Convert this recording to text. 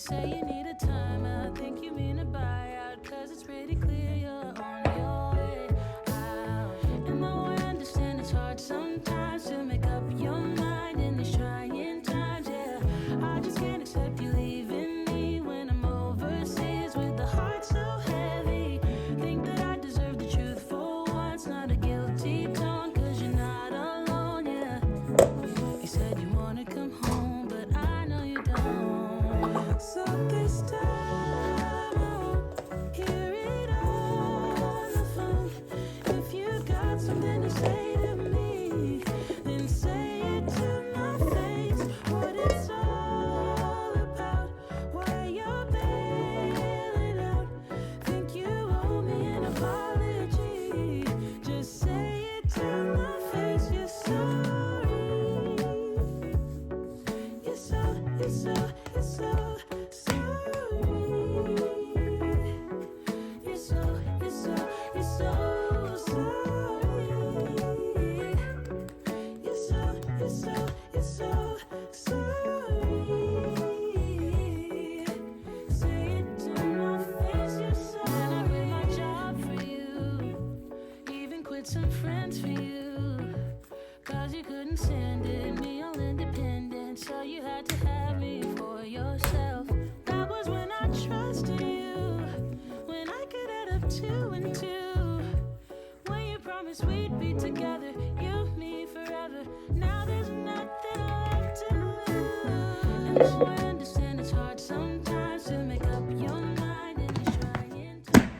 say you need a timeout, think you mean a buyout, cause it's pretty clear you're on your way out. And though I understand it's hard sometimes to make up your mind in these trying times, yeah, I just can't accept you leaving me when I'm overseas with the heart so heavy. Think that I deserve the truth for once, not a guilty tone, cause you're not alone, yeah. You said you wanna come home, but I know you don't. So this time I won't hear it on the phone. If you got something to say to me, then say it to my face. What it's all about, why you're bailing out. Think you owe me an apology. Just say it to my face. You're sorry. You're so sorry. You're so sorry. You're so sorry. Say it to my face. You're sorry. And I quit my job for you, even quit some friends for you, cause you couldn't stand it, me all independent, so you had to have me for yourself. That was when I trusted you, when I could add up 2 and 2, when you promised we'd be together, you, me, forever. Now there's nothing left to lose. And though I understand it's hard sometimes to make up your mind in these trying times.